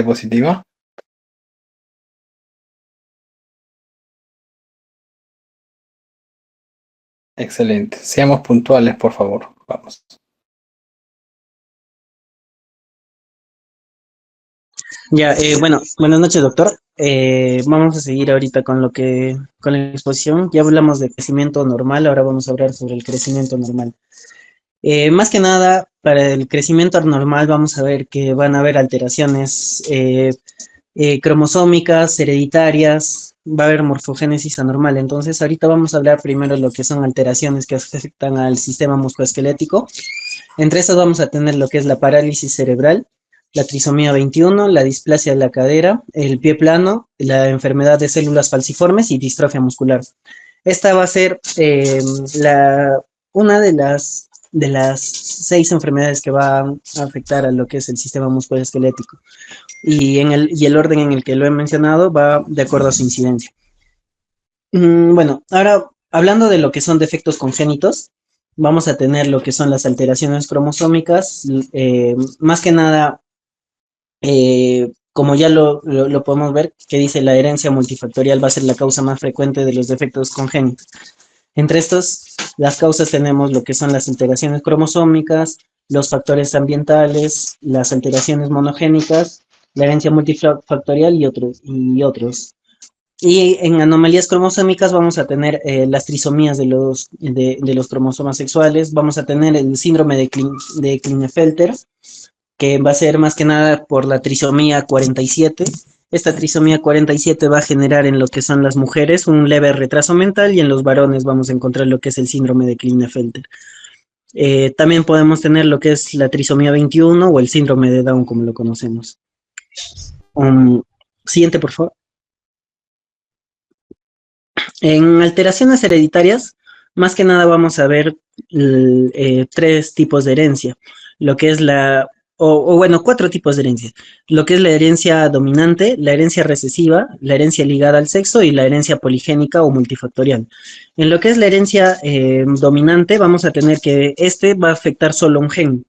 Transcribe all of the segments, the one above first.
diapositiva. Excelente. Seamos puntuales, por favor. Vamos. Ya, bueno, buenas noches, doctor. Vamos a seguir ahorita con la exposición. Ya hablamos de crecimiento normal, ahora vamos a hablar sobre el crecimiento normal. Más que nada, para el crecimiento normal vamos a ver que van a haber alteraciones cromosómicas, hereditarias, va a haber morfogénesis anormal. Entonces, ahorita vamos a hablar primero de lo que son alteraciones que afectan al sistema musculoesquelético. Entre estas vamos a tener lo que es la parálisis cerebral, la trisomía 21, la displasia de la cadera, el pie plano, la enfermedad de células falciformes y distrofia muscular. Esta va a ser una de las 6 enfermedades que va a afectar a lo que es el sistema musculoesquelético. Y el orden en el que lo he mencionado va de acuerdo a su incidencia. Bueno, ahora hablando de lo que son defectos congénitos, vamos a tener lo que son las alteraciones cromosómicas, más que nada, como ya lo podemos ver, que dice la herencia multifactorial va a ser la causa más frecuente de los defectos congénitos. Entre estos, las causas tenemos lo que son las alteraciones cromosómicas, los factores ambientales, las alteraciones monogénicas, la herencia multifactorial y otros. Y en anomalías cromosómicas vamos a tener las trisomías de los cromosomas sexuales, vamos a tener el síndrome de Klinefelter, que va a ser más que nada por la trisomía 47. Esta trisomía 47 va a generar en lo que son las mujeres un leve retraso mental y en los varones vamos a encontrar lo que es el síndrome de Klinefelter. También podemos tener lo que es la trisomía 21 o el síndrome de Down, como lo conocemos. Siguiente, por favor. En alteraciones hereditarias, más que nada vamos a ver 3 tipos de herencia. Lo que es bueno, 4 tipos de herencia. Lo que es la herencia dominante, la herencia recesiva, la herencia ligada al sexo y la herencia poligénica o multifactorial. En lo que es la herencia dominante, vamos a tener que va a afectar solo un gen.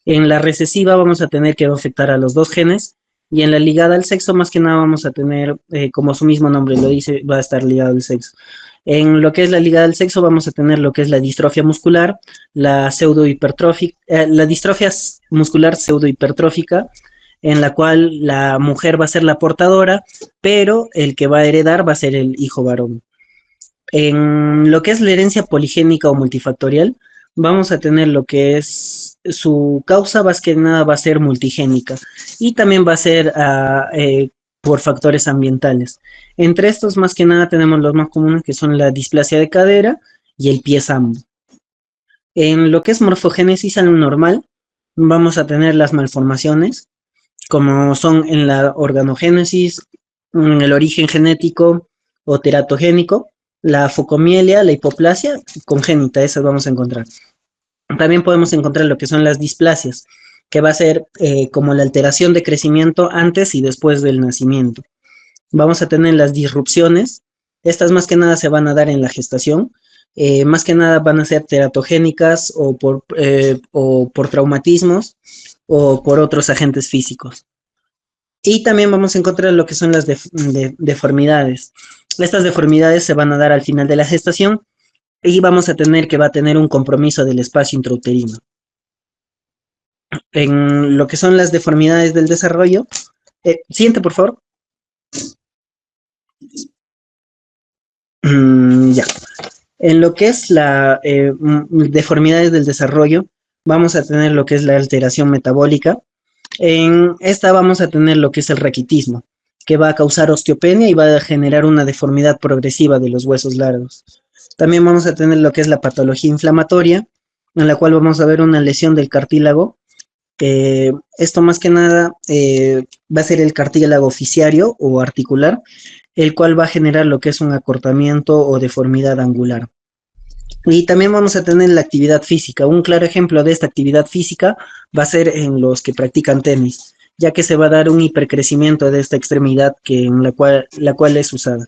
En la recesiva vamos a tener que va a afectar a los 2 genes. Y en la ligada al sexo, más que nada vamos a tener, como su mismo nombre lo dice, va a estar ligado al sexo. En lo que es la ligada al sexo vamos a tener lo que es la distrofia muscular, la distrofia muscular pseudohipertrófica, en la cual la mujer va a ser la portadora, pero el que va a heredar va a ser el hijo varón. En lo que es la herencia poligénica o multifactorial, vamos a tener lo que es su causa, más que nada va a ser multigénica y también va a ser por factores ambientales. Entre estos, más que nada, tenemos los más comunes que son la displasia de cadera y el pie sambo. En lo que es morfogénesis anormal, vamos a tener las malformaciones, como son en la organogénesis, en el origen genético o teratogénico, la focomielia, la hipoplasia congénita, esas vamos a encontrar. También podemos encontrar lo que son las displasias, que va a ser como la alteración de crecimiento antes y después del nacimiento. Vamos a tener las disrupciones, estas más que nada se van a dar en la gestación, más que nada van a ser teratogénicas o por traumatismos o por otros agentes físicos. Y también vamos a encontrar lo que son las deformidades. Estas deformidades se van a dar al final de la gestación y vamos a tener que va a tener un compromiso del espacio intrauterino. En lo que son las deformidades del desarrollo, siguiente, por favor. Ya. En lo que es la deformidades del desarrollo, vamos a tener lo que es la alteración metabólica. En esta vamos a tener lo que es el raquitismo, que va a causar osteopenia y va a generar una deformidad progresiva de los huesos largos. También vamos a tener lo que es la patología inflamatoria, en la cual vamos a ver una lesión del cartílago. Esto más que nada va a ser el cartílago fisciario o articular, el cual va a generar lo que es un acortamiento o deformidad angular. Y también vamos a tener la actividad física. Un claro ejemplo de esta actividad física va a ser en los que practican tenis, ya que se va a dar un hipercrecimiento de esta extremidad la cual es usada.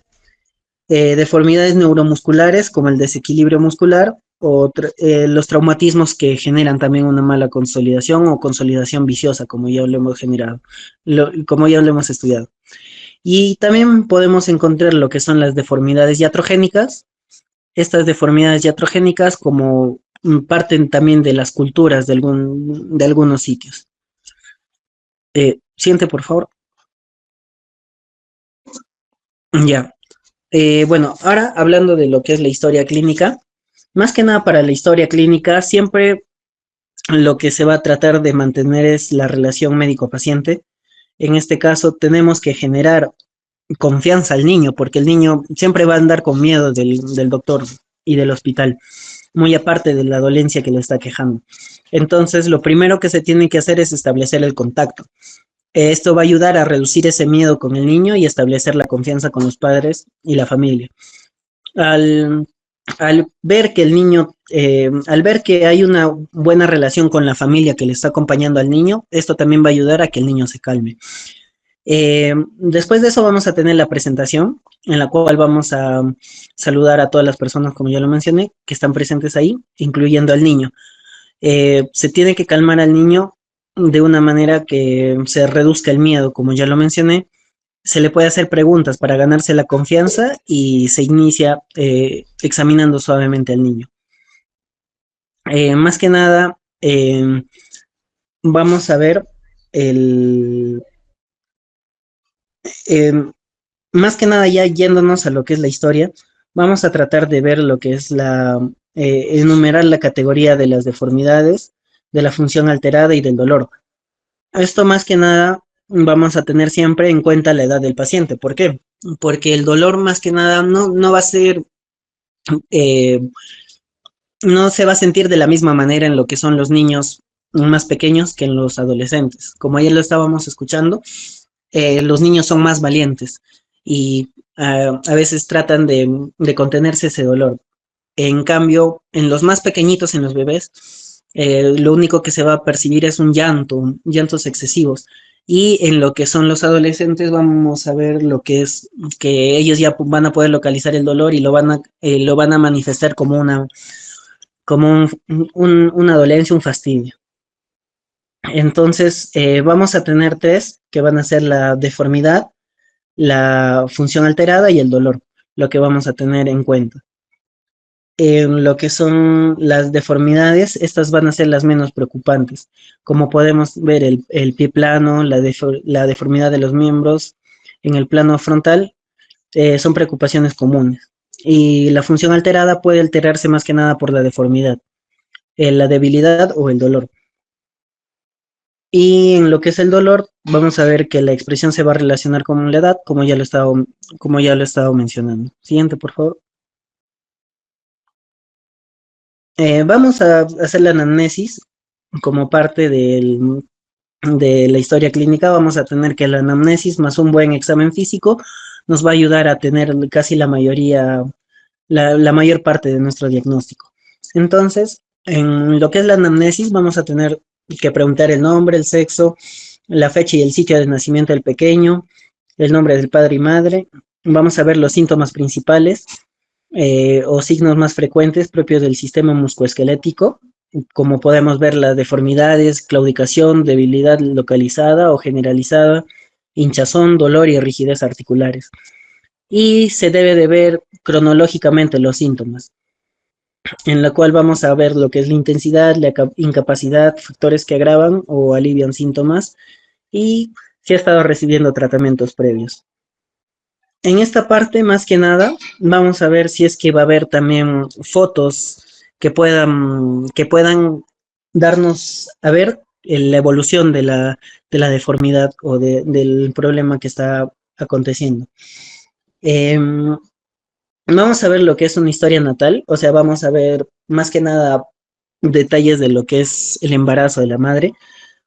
Deformidades neuromusculares como el desequilibrio muscular los traumatismos que generan también una mala consolidación o consolidación viciosa, como ya lo hemos generado, como ya lo hemos estudiado. Y también podemos encontrar lo que son las deformidades iatrogénicas. Estas deformidades iatrogénicas como parten también de las culturas de algunos sitios. Siguiente, por favor. Ya. Bueno, ahora hablando de lo que es la historia clínica, más que nada para la historia clínica, siempre lo que se va a tratar de mantener es la relación médico-paciente. En este caso, tenemos que generar confianza al niño, porque el niño siempre va a andar con miedo del doctor y del hospital, muy aparte de la dolencia que le está quejando. Entonces, lo primero que se tiene que hacer es establecer el contacto. Esto va a ayudar a reducir ese miedo con el niño y establecer la confianza con los padres y la familia. Al ver que el niño, al ver que hay una buena relación con la familia que le está acompañando al niño, esto también va a ayudar a que el niño se calme. Después de eso vamos a tener la presentación en la cual vamos a saludar a todas las personas, como ya lo mencioné, que están presentes ahí, incluyendo al niño. Se tiene que calmar al niño de una manera que se reduzca el miedo, como ya lo mencioné. Se le puede hacer preguntas para ganarse la confianza y se inicia examinando suavemente al niño. Más que nada, vamos a ver el... más que nada ya yéndonos a lo que es la historia, vamos a tratar de ver lo que es enumerar la categoría de las deformidades, de la función alterada y del dolor. Esto más que nada vamos a tener siempre en cuenta la edad del paciente. ¿Por qué? Porque el dolor más que nada no va a ser, no se va a sentir de la misma manera en lo que son los niños más pequeños que en los adolescentes. Como ayer lo estábamos escuchando, los niños son más valientes y a veces tratan de contenerse ese dolor. En cambio, en los más pequeñitos, en los bebés, lo único que se va a percibir es un llanto, llantos excesivos. Y en lo que son los adolescentes vamos a ver lo que es que ellos ya van a poder localizar el dolor y lo van a manifestar como una dolencia, un fastidio. Entonces, vamos a tener tres que van a ser la deformidad, la función alterada y el dolor, lo que vamos a tener en cuenta. En lo que son las deformidades, estas van a ser las menos preocupantes. Como podemos ver, el pie plano, la deformidad de los miembros en el plano frontal, son preocupaciones comunes. Y la función alterada puede alterarse más que nada por la deformidad, la debilidad o el dolor. Y en lo que es el dolor, vamos a ver que la expresión se va a relacionar con la edad, como ya lo he estado mencionando. Siguiente, por favor. Vamos a hacer la anamnesis como parte de la historia clínica. Vamos a tener que la anamnesis más un buen examen físico nos va a ayudar a tener casi la mayor parte de nuestro diagnóstico. Entonces, en lo que es la anamnesis, vamos a tener que preguntar el nombre, el sexo, la fecha y el sitio de nacimiento del pequeño, el nombre del padre y madre. Vamos a ver los síntomas principales o signos más frecuentes propios del sistema musculoesquelético, como podemos ver las deformidades, claudicación, debilidad localizada o generalizada, hinchazón, dolor y rigidez articulares. Y se debe de ver cronológicamente los síntomas, en la cual vamos a ver lo que es la intensidad, la incapacidad, factores que agravan o alivian síntomas y si ha estado recibiendo tratamientos previos. En esta parte, más que nada, vamos a ver si es que va a haber también fotos que puedan darnos a ver la evolución de la deformidad o del problema que está aconteciendo. Vamos a ver lo que es una historia natal, o sea, vamos a ver más que nada detalles de lo que es el embarazo de la madre,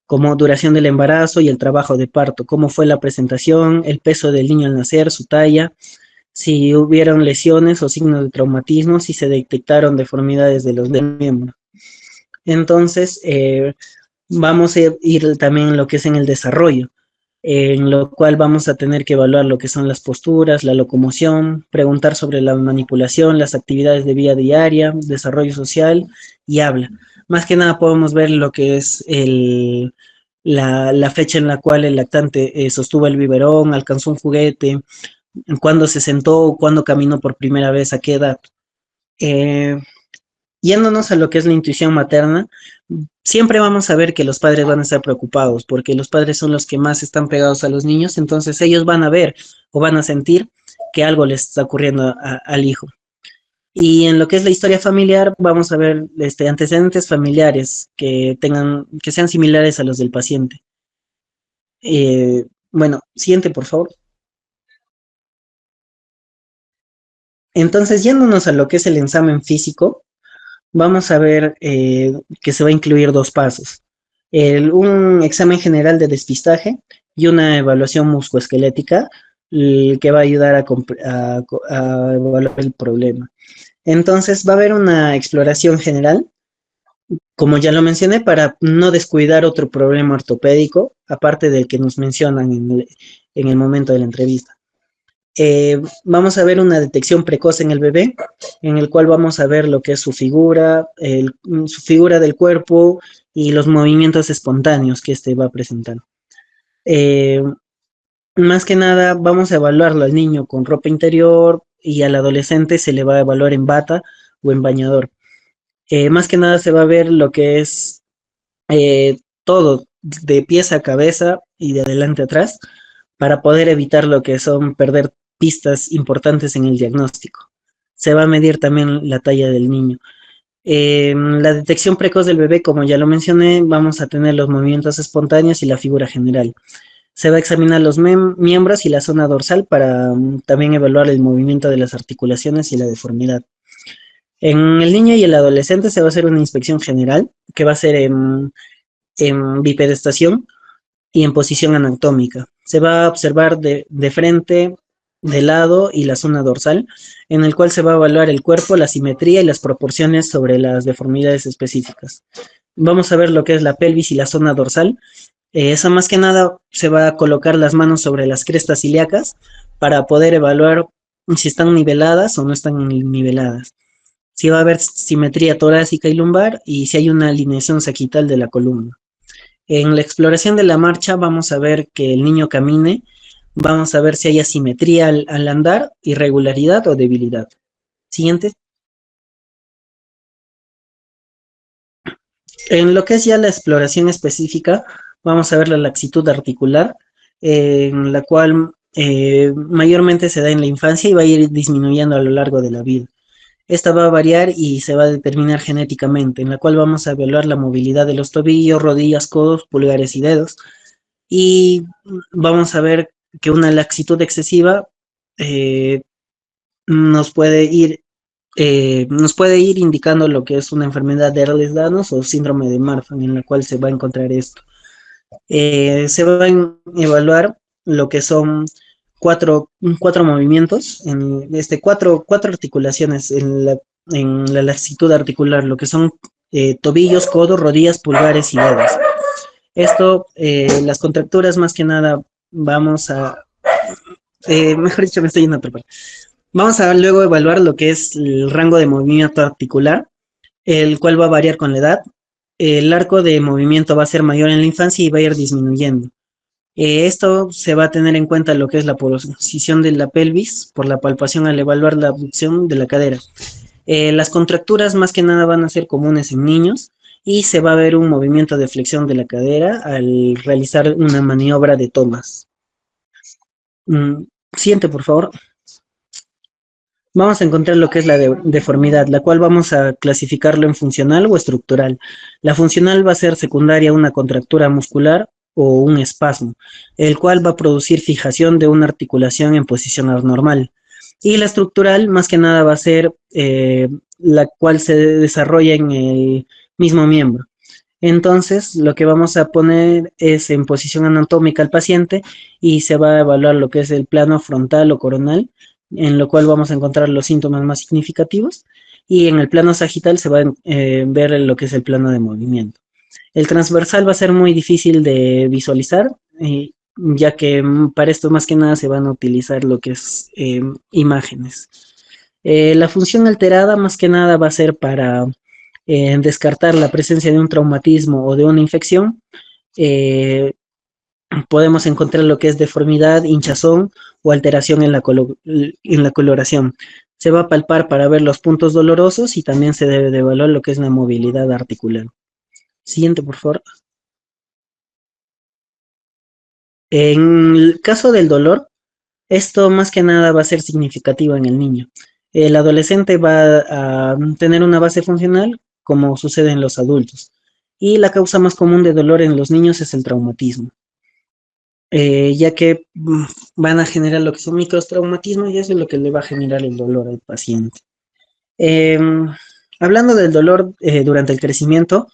como duración del embarazo y el trabajo de parto, cómo fue la presentación, el peso del niño al nacer, su talla, si hubieron lesiones o signos de traumatismo, si se detectaron deformidades de los miembros. Entonces, vamos a ir también lo que es en el desarrollo. en lo cual vamos a tener que evaluar lo que son las posturas, la locomoción, preguntar sobre la manipulación, las actividades de vida diaria, desarrollo social y habla. Más que nada podemos ver lo que es la fecha en la cual el lactante sostuvo el biberón, alcanzó un juguete, cuándo se sentó, cuándo caminó por primera vez, a qué edad. Eh, Yéndonos a lo que es la intuición materna, siempre vamos a ver que los padres van a estar preocupados, porque los padres son los que más están pegados a los niños, entonces ellos van a ver o van a sentir que algo les está ocurriendo al hijo. Y en lo que es la historia familiar, vamos a ver antecedentes familiares que sean similares a los del paciente. Bueno, siguiente, por favor. Entonces, yéndonos a lo que es el examen físico, vamos a ver que se va a incluir dos pasos. Un examen general de despistaje y una evaluación musculoesquelética que va a ayudar a evaluar el problema. Entonces va a haber una exploración general, como ya lo mencioné, para no descuidar otro problema ortopédico, aparte del que nos mencionan en el momento de la entrevista. Vamos a ver una detección precoz en el bebé, en el cual vamos a ver lo que es su figura del cuerpo y los movimientos espontáneos que éste va a presentar. Más que nada, vamos a evaluarlo al niño con ropa interior y al adolescente se le va a evaluar en bata o en bañador. Más que nada se va a ver lo que es todo, de pies a cabeza y de adelante a atrás, para poder evitar lo que son perder pistas importantes en el diagnóstico. Se va a medir también la talla del niño. La detección precoz del bebé, como ya lo mencioné, vamos a tener los movimientos espontáneos y la figura general. Se va a examinar los miembros y la zona dorsal para también evaluar el movimiento de las articulaciones y la deformidad. En el niño y el adolescente se va a hacer una inspección general, que va a ser en bipedestación y en posición anatómica. Se va a observar de frente, de lado y la zona dorsal, en el cual se va a evaluar el cuerpo, la simetría y las proporciones sobre las deformidades específicas. Vamos a ver lo que es la pelvis y la zona dorsal. Eso más que nada se va a colocar las manos sobre las crestas ilíacas para poder evaluar si están niveladas o no están niveladas. Si va a haber simetría torácica y lumbar y si hay una alineación sagital de la columna. En la exploración de la marcha vamos a ver que el niño camine, vamos a ver si hay asimetría al andar, irregularidad o debilidad. Siguiente. En lo que es ya la exploración específica, vamos a ver la laxitud articular, en la cual mayormente se da en la infancia y va a ir disminuyendo a lo largo de la vida. Esta va a variar y se va a determinar genéticamente, en la cual vamos a evaluar la movilidad de los tobillos, rodillas, codos, pulgares y dedos. Y vamos a ver que una laxitud excesiva nos puede ir indicando lo que es una enfermedad de Ehlers-Danlos o síndrome de Marfan, en la cual se va a encontrar esto. Se van a evaluar lo que son cuatro movimientos, cuatro articulaciones en la laxitud articular, lo que son tobillos, codos, rodillas, pulgares y dedos. Esto, las contracturas más que nada, mejor dicho, me estoy yendo a preparar. Vamos a luego evaluar lo que es el rango de movimiento articular, el cual va a variar con la edad. El arco de movimiento va a ser mayor en la infancia y va a ir disminuyendo. Esto se va a tener en cuenta lo que es la posición de la pelvis por la palpación al evaluar la abducción de la cadera. Las contracturas más que nada van a ser comunes en niños y se va a ver un movimiento de flexión de la cadera al realizar una maniobra de tomas. Siguiente, por favor. Vamos a encontrar lo que es la deformidad, la cual vamos a clasificarlo en funcional o estructural. La funcional va a ser secundaria a una contractura muscular o un espasmo, el cual va a producir fijación de una articulación en posición anormal. Y la estructural, más que nada, va a ser la cual se desarrolla en el mismo miembro. Entonces, lo que vamos a poner es en posición anatómica al paciente y se va a evaluar lo que es el plano frontal o coronal, en lo cual vamos a encontrar los síntomas más significativos, y en el plano sagital se va a ver lo que es el plano de movimiento. El transversal va a ser muy difícil de visualizar, ya que para esto más que nada se van a utilizar lo que es imágenes. La función alterada más que nada va a ser para descartar la presencia de un traumatismo o de una infección. Eh, Podemos encontrar lo que es deformidad, hinchazón o alteración en la coloración. Se va a palpar para ver los puntos dolorosos y también se debe de evaluar lo que es la movilidad articular. Siguiente, por favor. En el caso del dolor, esto más que nada va a ser significativo en el niño. El adolescente va a tener una base funcional como sucede en los adultos. Y la causa más común de dolor en los niños es el traumatismo. Ya que van a generar lo que son microtraumatismos y eso es lo que le va a generar el dolor al paciente. Eh, Hablando del dolor durante el crecimiento,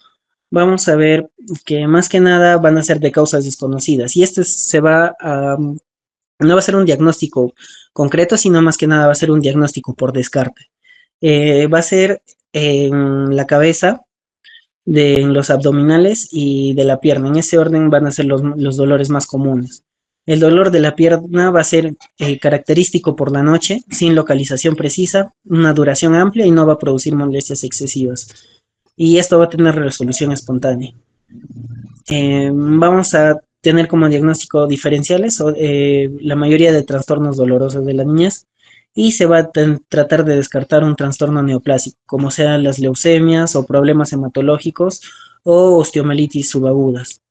vamos a ver que más que nada van a ser de causas desconocidas y este se va a, no va a ser un diagnóstico concreto, sino más que nada va a ser un diagnóstico por descarte. Va a ser en la cabeza, en los abdominales y de la pierna. En ese orden van a ser los dolores más comunes. El dolor de la pierna va a ser característico por la noche, sin localización precisa, una duración amplia y no va a producir molestias excesivas. Y esto va a tener resolución espontánea. Vamos a tener como diagnóstico diferenciales la mayoría de trastornos dolorosos de la niñez y se va a tratar de descartar un trastorno neoplásico, como sean las leucemias o problemas hematológicos o osteomelitis subagudas.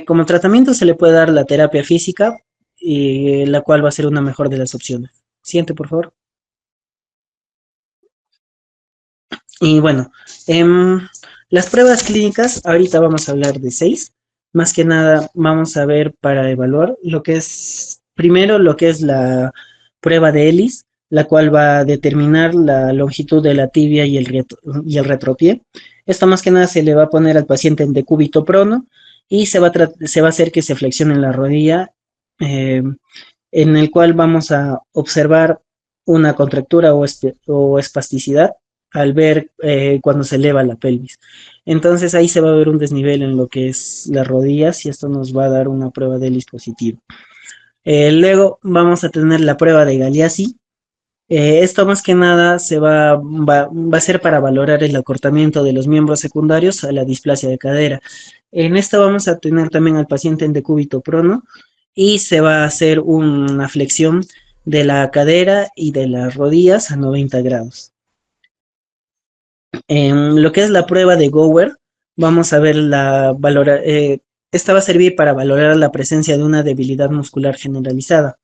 Como tratamiento se le puede dar la terapia física, y, la cual va a ser una mejor de las opciones. Siguiente, por favor. Y bueno, las pruebas clínicas, ahorita vamos a hablar de 6. Más que nada vamos a ver para evaluar lo que es, primero lo que es la prueba de Ellis, la cual va a determinar la longitud de la tibia y el retropié. Esto más que nada se le va a poner al paciente en decúbito prono y se va a hacer que se flexione la rodilla, eh, en el cual vamos a observar una contractura o espasticidad al ver cuando se eleva la pelvis. Entonces ahí se va a ver un desnivel en lo que es las rodillas y esto nos va a dar una prueba de Ellis positivo. Luego vamos a tener la prueba de Galeazzi. Esto más que nada va a ser para valorar el acortamiento de los miembros secundarios a la displasia de cadera. En esta vamos a tener también al paciente en decúbito prono y se va a hacer una flexión de la cadera y de las rodillas a 90 grados. En lo que es la prueba de Gower, vamos a ver esta va a servir para valorar la presencia de una debilidad muscular generalizada.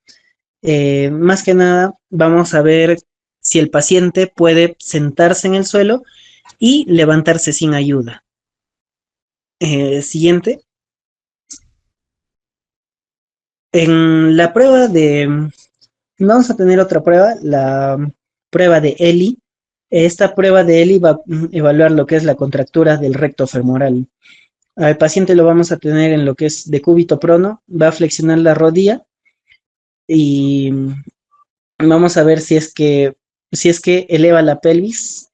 Más que nada, vamos a ver si el paciente puede sentarse en el suelo y levantarse sin ayuda. Siguiente. En la prueba vamos a tener otra prueba, la prueba de Eli. Esta prueba de Eli va a evaluar lo que es la contractura del recto femoral. Al paciente lo vamos a tener en lo que es decúbito prono, va a flexionar la rodilla y vamos a ver si es que eleva la pelvis,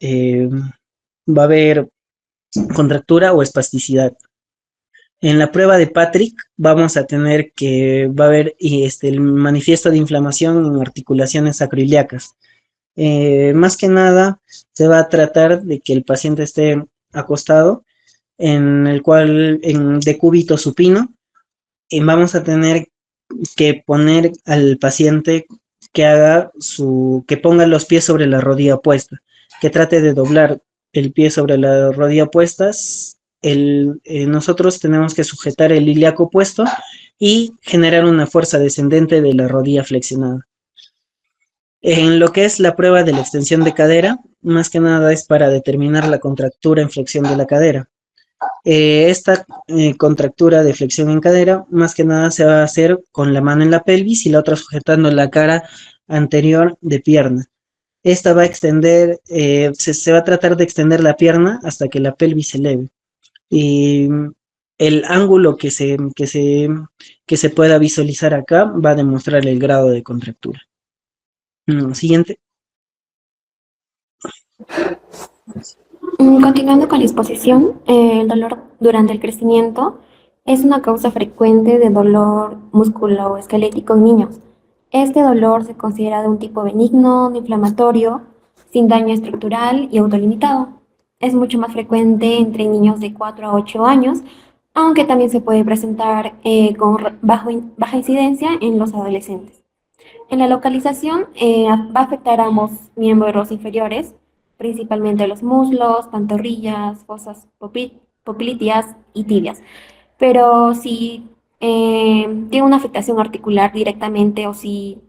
va a haber contractura o espasticidad. En la prueba de Patrick vamos a tener que va a haber el manifiesto de inflamación en articulaciones sacroiliacas. Más que nada se va a tratar de que el paciente esté acostado, en el cual en decúbito supino, y vamos a tener que poner al paciente que ponga los pies sobre la rodilla opuesta, que trate de doblar el pie sobre la rodilla opuesta. Nosotros tenemos que sujetar el ilíaco opuesto y generar una fuerza descendente de la rodilla flexionada. En lo que es la prueba de la extensión de cadera, más que nada es para determinar la contractura en flexión de la cadera. Esta contractura de flexión en cadera, más que nada se va a hacer con la mano en la pelvis y la otra sujetando la cara anterior de pierna. Esta va a extender, se va a tratar de extender la pierna hasta que la pelvis se eleve. Y el ángulo que se pueda visualizar acá va a demostrar el grado de contractura. Siguiente. Continuando con la exposición, el dolor durante el crecimiento Es una causa frecuente de dolor musculoesquelético en niños. Este dolor se considera de un tipo benigno, no inflamatorio, sin daño estructural y autolimitado. Es mucho más frecuente entre niños de 4 a 8 años, aunque también se puede presentar con baja incidencia en los adolescentes. En la localización va a afectar a ambos miembros inferiores, principalmente los muslos, pantorrillas, fosas popliteas y tibias. Pero si tiene una afectación articular directamente o si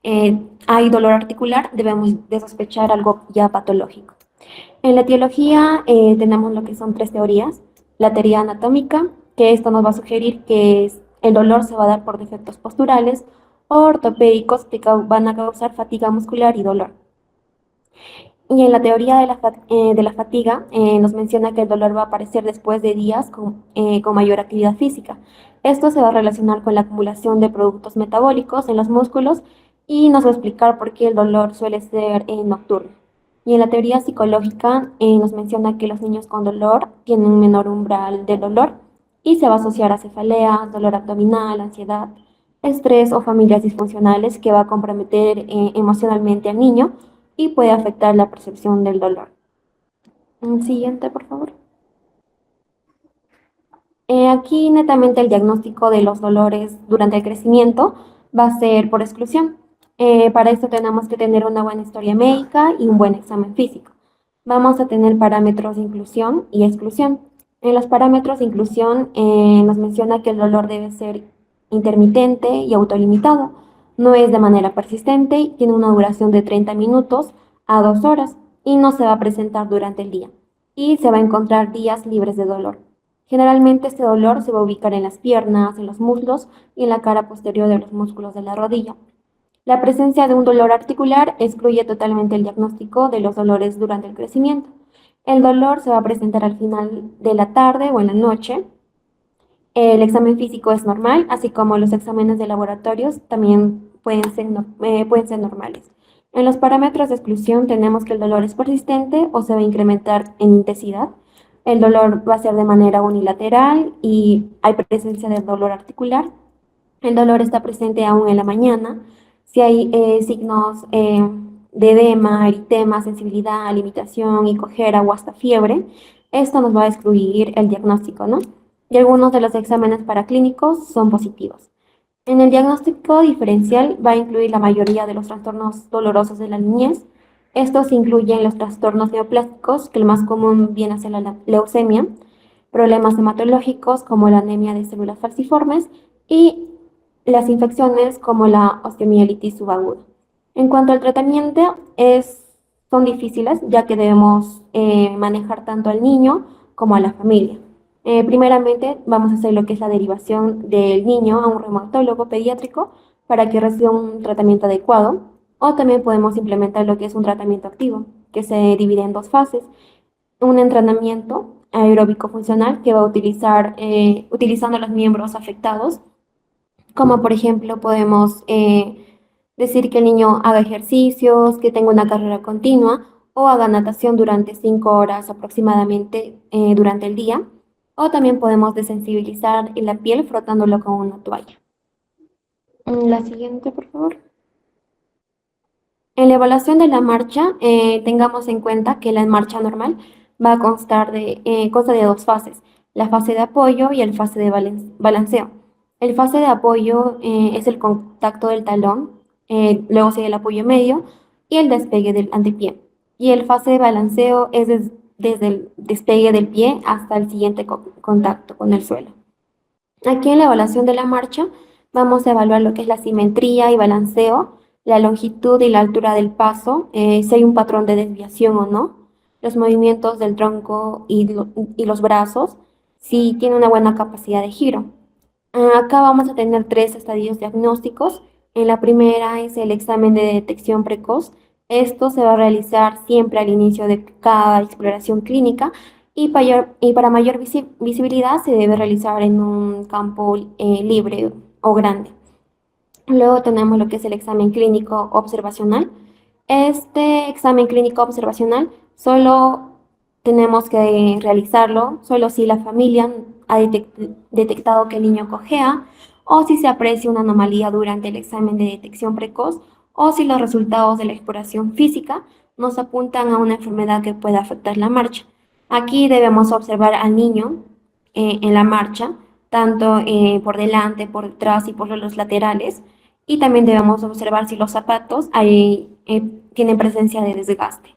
hay dolor articular, debemos de sospechar algo ya patológico. En la etiología tenemos lo que son tres teorías. La teoría anatómica, que esto nos va a sugerir que el dolor se va a dar por defectos posturales o ortopédicos que van a causar fatiga muscular y dolor. Y en la teoría de la fatiga nos menciona que el dolor va a aparecer después de días con mayor actividad física. Esto se va a relacionar con la acumulación de productos metabólicos en los músculos y nos va a explicar por qué el dolor suele ser nocturno. Y en la teoría psicológica nos menciona que los niños con dolor tienen un menor umbral de dolor y se va a asociar a cefalea, dolor abdominal, ansiedad, estrés o familias disfuncionales que va a comprometer emocionalmente al niño y puede afectar la percepción del dolor. Siguiente, por favor. Aquí netamente el diagnóstico de los dolores durante el crecimiento va a ser por exclusión. Para esto tenemos que tener una buena historia médica y un buen examen físico. Vamos a tener parámetros de inclusión y exclusión. En los parámetros de inclusión nos menciona que el dolor debe ser intermitente y autolimitado. No es de manera persistente y tiene una duración de 30 minutos a 2 horas y no se va a presentar durante el día. Y se va a encontrar días libres de dolor. Generalmente este dolor se va a ubicar en las piernas, en los muslos y en la cara posterior de los músculos de la rodilla. La presencia de un dolor articular excluye totalmente el diagnóstico de los dolores durante el crecimiento. El dolor se va a presentar al final de la tarde o en la noche. El examen físico es normal, así como los exámenes de laboratorios también pueden ser normales. En los parámetros de exclusión tenemos que el dolor es persistente o se va a incrementar en intensidad. El dolor va a ser de manera unilateral y hay presencia de dolor articular. El dolor está presente aún en la mañana. Si hay signos de edema, eritema, sensibilidad, limitación y cojera o hasta fiebre, esto nos va a excluir el diagnóstico, ¿no? Y algunos de los exámenes paraclínicos son positivos. En el diagnóstico diferencial va a incluir la mayoría de los trastornos dolorosos de la niñez. Estos incluyen los trastornos neoplásticos, que el más común viene a ser la leucemia, problemas hematológicos como la anemia de células falciformes y las infecciones como la osteomielitis subaguda. En cuanto al tratamiento, son difíciles ya que debemos manejar tanto al niño como a la familia. Primeramente, vamos a hacer lo que es la derivación del niño a un reumatólogo pediátrico para que reciba un tratamiento adecuado, o también podemos implementar lo que es un tratamiento activo, que se divide en dos fases. Un entrenamiento aeróbico funcional que va a utilizando los miembros afectados, como por ejemplo podemos decir que el niño haga ejercicios, que tenga una carrera continua o haga natación durante 5 horas aproximadamente durante el día. O también podemos desensibilizar la piel frotándolo con una toalla. La siguiente, por favor. En la evaluación de la marcha, tengamos en cuenta que la marcha normal va a consta de dos fases, la fase de apoyo y el fase de balanceo. El fase de apoyo es el contacto del talón, luego sigue el apoyo medio y el despegue del antepié. Y el fase de balanceo es desde el despegue del pie hasta el siguiente contacto con el suelo. Aquí en la evaluación de la marcha vamos a evaluar lo que es la simetría y balanceo, la longitud y la altura del paso, si hay un patrón de desviación o no, los movimientos del tronco y los brazos, si tiene una buena capacidad de giro. Acá vamos a tener tres estadios diagnósticos. En la primera es el examen de detección precoz. Esto se va a realizar siempre al inicio de cada exploración clínica y para mayor visibilidad se debe realizar en un campo libre o grande. Luego tenemos lo que es el examen clínico observacional. Este examen clínico observacional solo tenemos que realizarlo, solo si la familia ha detectado que el niño cojea, o si se aprecia una anomalía durante el examen de detección precoz, o si los resultados de la exploración física nos apuntan a una enfermedad que pueda afectar la marcha. Aquí debemos observar al niño en la marcha, tanto por delante, por detrás y por los laterales, y también debemos observar si los zapatos tienen presencia de desgaste.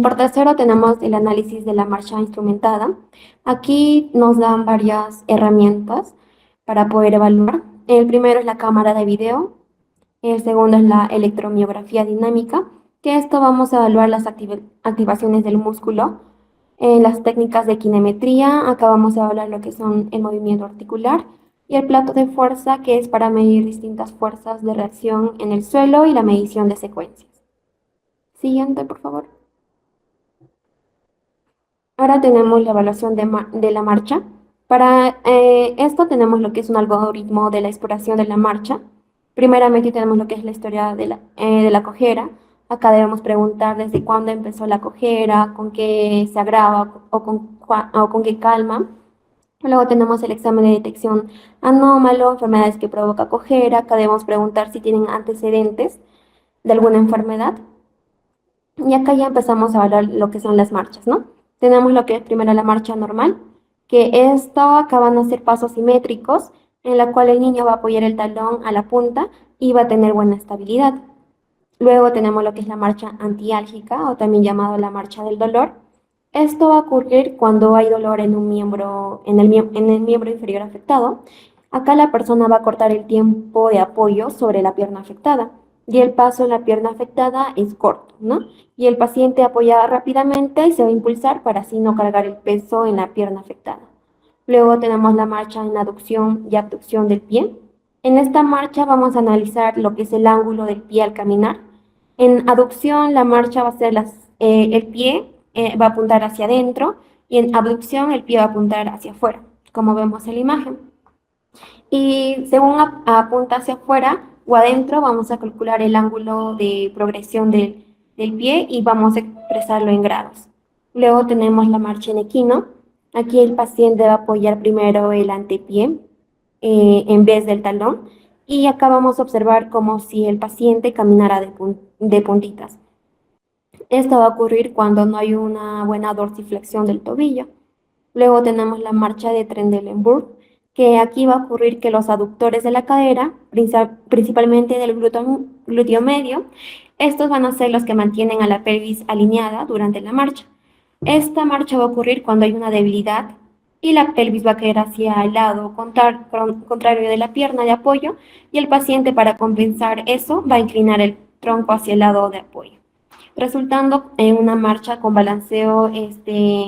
Por tercero tenemos el análisis de la marcha instrumentada. Aquí nos dan varias herramientas para poder evaluar. El primero es la cámara de video, el segundo es la electromiografía dinámica, que esto vamos a evaluar las activaciones del músculo. Las técnicas de kinemetría, acá vamos a evaluar lo que son el movimiento articular, y el plato de fuerza, que es para medir distintas fuerzas de reacción en el suelo y la medición de secuencias. Siguiente, por favor. Ahora tenemos la evaluación de la marcha. Para esto tenemos lo que es un algoritmo de la exploración de la marcha. Primeramente tenemos lo que es la historia de la cojera. Acá debemos preguntar desde cuándo empezó la cojera, con qué se agrava o con qué calma. Luego tenemos el examen de detección anómalo, enfermedades que provoca cojera. Acá debemos preguntar si tienen antecedentes de alguna enfermedad. Y acá ya empezamos a evaluar lo que son las marchas, ¿no? Tenemos lo que es primero la marcha normal, que esto acá van a ser pasos simétricos, en la cual el niño va a apoyar el talón a la punta y va a tener buena estabilidad. Luego tenemos lo que es la marcha antiálgica, o también llamado la marcha del dolor. Esto va a ocurrir cuando hay dolor en un miembro, en el miembro inferior afectado. Acá la persona va a cortar el tiempo de apoyo sobre la pierna afectada, y el paso en la pierna afectada es corto, ¿no? Y el paciente apoya rápidamente y se va a impulsar para así no cargar el peso en la pierna afectada. Luego tenemos la marcha en aducción y abducción del pie. En esta marcha vamos a analizar lo que es el ángulo del pie al caminar. En aducción la marcha va a ser el pie va a apuntar hacia adentro, y en abducción el pie va a apuntar hacia afuera, como vemos en la imagen. Y según apunta hacia afuera o adentro, vamos a calcular el ángulo de progresión del pie y vamos a expresarlo en grados. Luego tenemos la marcha en equino. Aquí el paciente va a apoyar primero el antepié en vez del talón, y acá vamos a observar como si el paciente caminara de puntitas. Esto va a ocurrir cuando no hay una buena dorsiflexión del tobillo. Luego tenemos la marcha de Trendelenburg, que aquí va a ocurrir que los aductores de la cadera, principalmente del glúteo medio, estos van a ser los que mantienen a la pelvis alineada durante la marcha. Esta marcha va a ocurrir cuando hay una debilidad y la pelvis va a caer hacia el lado contrario de la pierna de apoyo, y el paciente, para compensar eso, va a inclinar el tronco hacia el lado de apoyo, resultando en una marcha con balanceo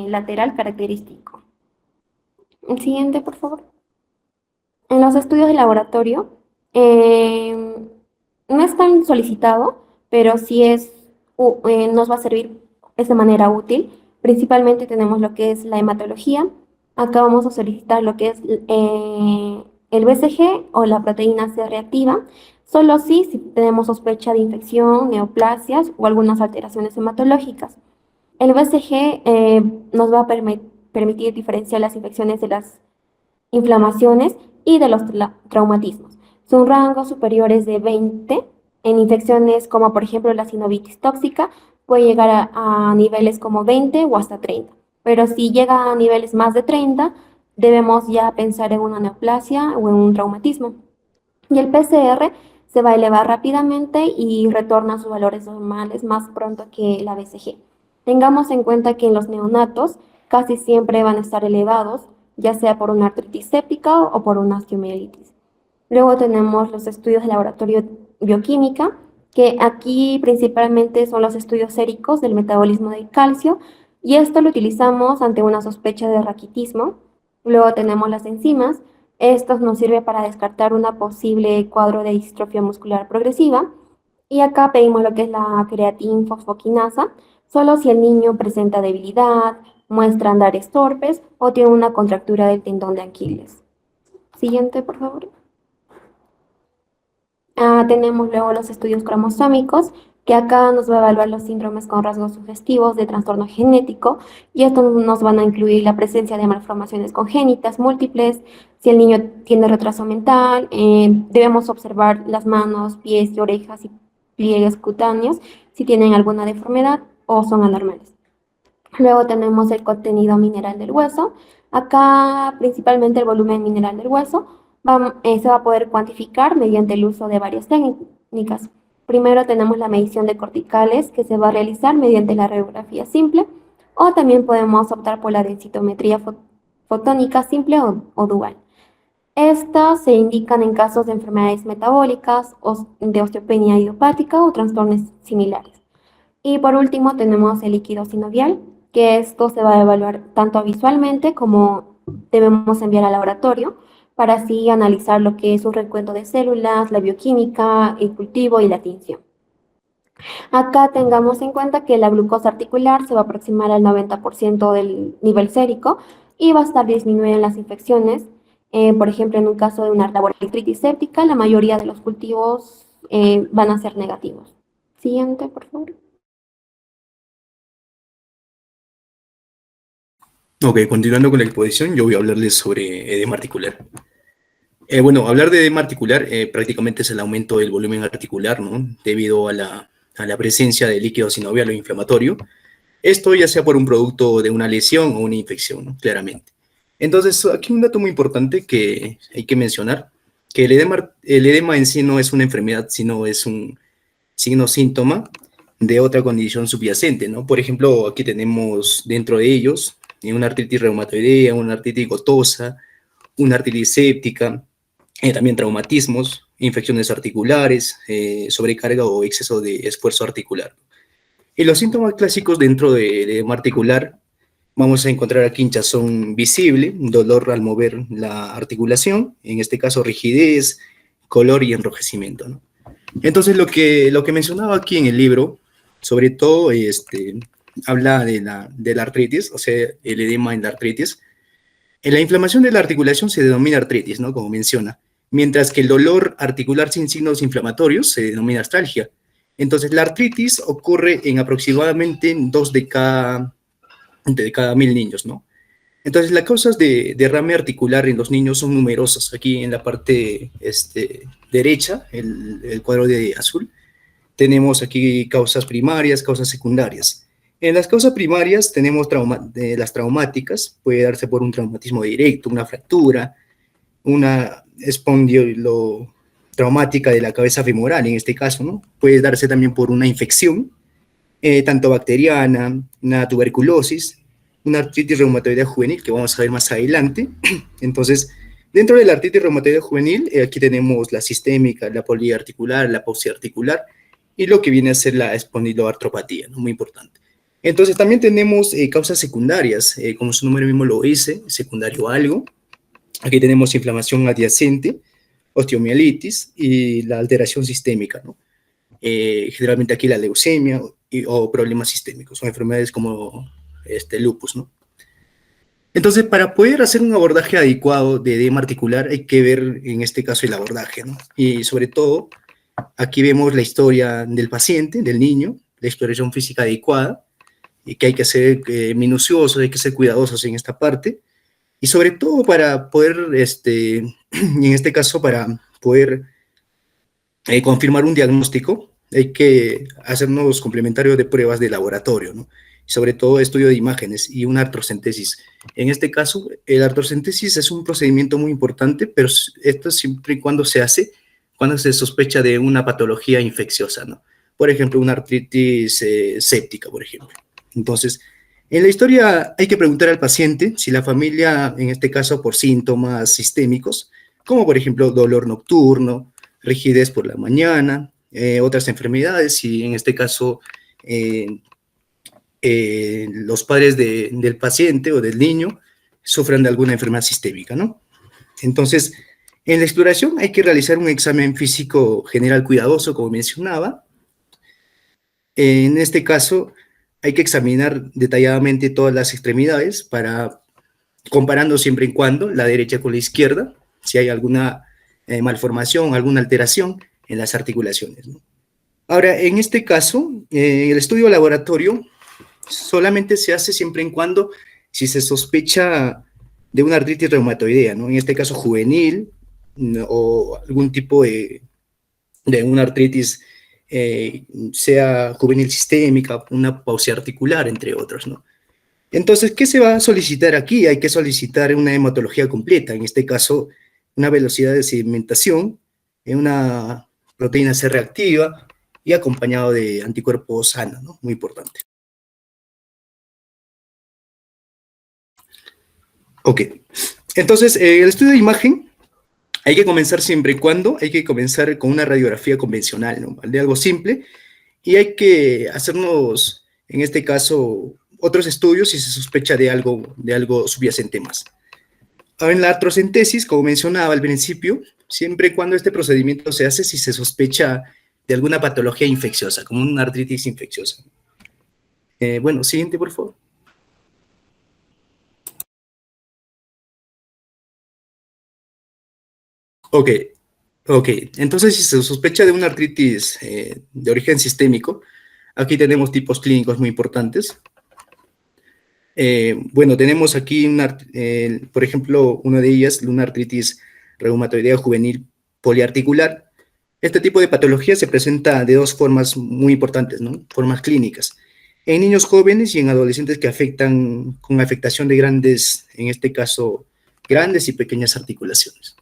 lateral característico. El siguiente, por favor. En los estudios de laboratorio, no es tan solicitado, pero sí nos va a servir, es de manera útil. Principalmente tenemos lo que es la hematología. Acá vamos a solicitar lo que es el BCG o la proteína C reactiva, solo si tenemos sospecha de infección, neoplasias o algunas alteraciones hematológicas. El BCG nos va a permitir diferenciar las infecciones de las inflamaciones y de los traumatismos. Son rangos superiores de 20 en infecciones como por ejemplo la sinovitis tóxica, puede llegar a niveles como 20 o hasta 30. Pero si llega a niveles más de 30, debemos ya pensar en una neoplasia o en un traumatismo. Y el PCR se va a elevar rápidamente y retorna a sus valores normales más pronto que la BCG. Tengamos en cuenta que en los neonatos casi siempre van a estar elevados, ya sea por una artritis séptica o por una osteomielitis. Luego tenemos los estudios de laboratorio bioquímica, que aquí principalmente son los estudios séricos del metabolismo del calcio, y esto lo utilizamos ante una sospecha de raquitismo. Luego tenemos las enzimas. Esto nos sirve para descartar una posible cuadro de distrofia muscular progresiva. Y acá pedimos lo que es la creatinfosfoquinasa, solo si el niño presenta debilidad, muestra andares torpes o tiene una contractura del tendón de Aquiles. Siguiente, por favor. Tenemos luego los estudios cromosómicos, que acá nos va a evaluar los síndromes con rasgos sugestivos de trastorno genético, y esto nos van a incluir la presencia de malformaciones congénitas múltiples, si el niño tiene retraso mental, debemos observar las manos, pies y orejas y pliegues cutáneos, si tienen alguna deformidad o son anormales. Luego tenemos el contenido mineral del hueso. Acá principalmente el volumen mineral del hueso se va a poder cuantificar mediante el uso de varias técnicas. Primero tenemos la medición de corticales, que se va a realizar mediante la radiografía simple, o también podemos optar por la densitometría fotónica simple o dual. Estas se indican en casos de enfermedades metabólicas, de osteopenia idiopática o trastornos similares. Y por último tenemos el líquido sinovial, que esto se va a evaluar tanto visualmente como debemos enviar al laboratorio para así analizar lo que es un recuento de células, la bioquímica, el cultivo y la tinción. Acá tengamos en cuenta que la glucosa articular se va a aproximar al 90% del nivel sérico y va a estar disminuida en las infecciones. Por ejemplo, en un caso de una laboralitritis séptica, la mayoría de los cultivos van a ser negativos. Siguiente, por favor. Ok, continuando con la exposición, yo voy a hablarles sobre edema articular. Bueno, hablar de edema articular prácticamente es el aumento del volumen articular, ¿no? Debido a la presencia de líquido sinovial o inflamatorio. Esto ya sea por un producto de una lesión o una infección, ¿no? Claramente. Entonces, aquí un dato muy importante que hay que mencionar, que el edema en sí no es una enfermedad, sino es un signo-síntoma de otra condición subyacente, ¿no? Por ejemplo, aquí tenemos dentro de ellos una artritis reumatoidea, una artritis gotosa, una artritis séptica, también traumatismos, infecciones articulares, sobrecarga o exceso de esfuerzo articular. Y los síntomas clásicos dentro de edema articular, vamos a encontrar aquí hinchazón visible, dolor al mover la articulación, en este caso rigidez, color y enrojecimiento, ¿no? Entonces, lo que mencionaba aquí en el libro, sobre todo, habla de la artritis, o sea, el edema en la artritis. En la inflamación de la articulación se denomina artritis, ¿no? Como menciona, mientras que el dolor articular sin signos inflamatorios se denomina artralgia. Entonces, la artritis ocurre en aproximadamente 2 de cada 1000 niños, ¿no? Entonces, las causas de derrame articular en los niños son numerosas. Aquí en la parte derecha, el cuadro de azul, tenemos aquí causas primarias, causas secundarias. En las causas primarias tenemos las traumáticas, puede darse por un traumatismo directo, una fractura, una espondiotraumática de la cabeza femoral, en este caso, ¿no? Puede darse también por una infección, tanto bacteriana, una tuberculosis, una artritis reumatoidea juvenil, que vamos a ver más adelante. Entonces, dentro de la artritis reumatoidea juvenil, aquí tenemos la sistémica, la poliarticular, la pauciarticular, y lo que viene a ser la espondiloartropatía, ¿no? Muy importante. Entonces, también tenemos causas secundarias, como su nombre mismo lo dice, secundario a algo. Aquí tenemos inflamación adyacente, osteomielitis y la alteración sistémica, ¿no? Generalmente aquí la leucemia o problemas sistémicos, o enfermedades como lupus, ¿no? Entonces, para poder hacer un abordaje adecuado de edema articular, hay que ver, en este caso, el abordaje, ¿no? Y sobre todo, aquí vemos la historia del paciente, del niño, la exploración física adecuada, y que hay que ser minuciosos, hay que ser cuidadosos en esta parte, y sobre todo para poder, en este caso, para poder confirmar un diagnóstico, hay que hacernos complementarios de pruebas de laboratorio, ¿no? Sobre todo estudio de imágenes y una artrocentesis. En este caso, el artrocentesis es un procedimiento muy importante, pero esto siempre y cuando se hace, cuando se sospecha de una patología infecciosa, ¿no? Por ejemplo, una artritis séptica, por ejemplo. Entonces, en la historia hay que preguntar al paciente si la familia, en este caso por síntomas sistémicos, como por ejemplo dolor nocturno, rigidez por la mañana, otras enfermedades, y en este caso los padres del paciente o del niño sufran de alguna enfermedad sistémica, ¿no? Entonces, en la exploración hay que realizar un examen físico general cuidadoso, como mencionaba. En este caso, hay que examinar detalladamente todas las extremidades comparando siempre y cuando la derecha con la izquierda, si hay alguna malformación, alguna alteración en las articulaciones, ¿no? Ahora, en este caso, el estudio laboratorio solamente se hace siempre en cuando si se sospecha de una artritis reumatoidea, ¿no? En este caso juvenil, o algún tipo de una artritis, sea juvenil sistémica, una pausia articular, entre otros, ¿no? Entonces, ¿qué se va a solicitar aquí? Hay que solicitar una hematología completa, en este caso, una velocidad de sedimentación, una proteína C reactiva y acompañado de anticuerpos sanos, ¿no? Muy importante. Ok, entonces, el estudio de imagen hay que comenzar siempre y cuando, hay que comenzar con una radiografía convencional, ¿no? De algo simple, y hay que hacernos, en este caso, otros estudios si se sospecha de algo subyacente más. Ahora, en la artrocentesis, como mencionaba al principio, siempre y cuando este procedimiento se hace si se sospecha de alguna patología infecciosa, como una artritis infecciosa. Bueno, siguiente, por favor. Ok, ok. Entonces, si se sospecha de una artritis de origen sistémico, aquí tenemos tipos clínicos muy importantes. Bueno, tenemos aquí, por ejemplo, una de ellas, una artritis reumatoidea juvenil poliarticular. Este tipo de patología se presenta de dos formas muy importantes, ¿no? Formas clínicas. En niños jóvenes y en adolescentes que afectan con afectación de grandes, en este caso, grandes y pequeñas articulaciones.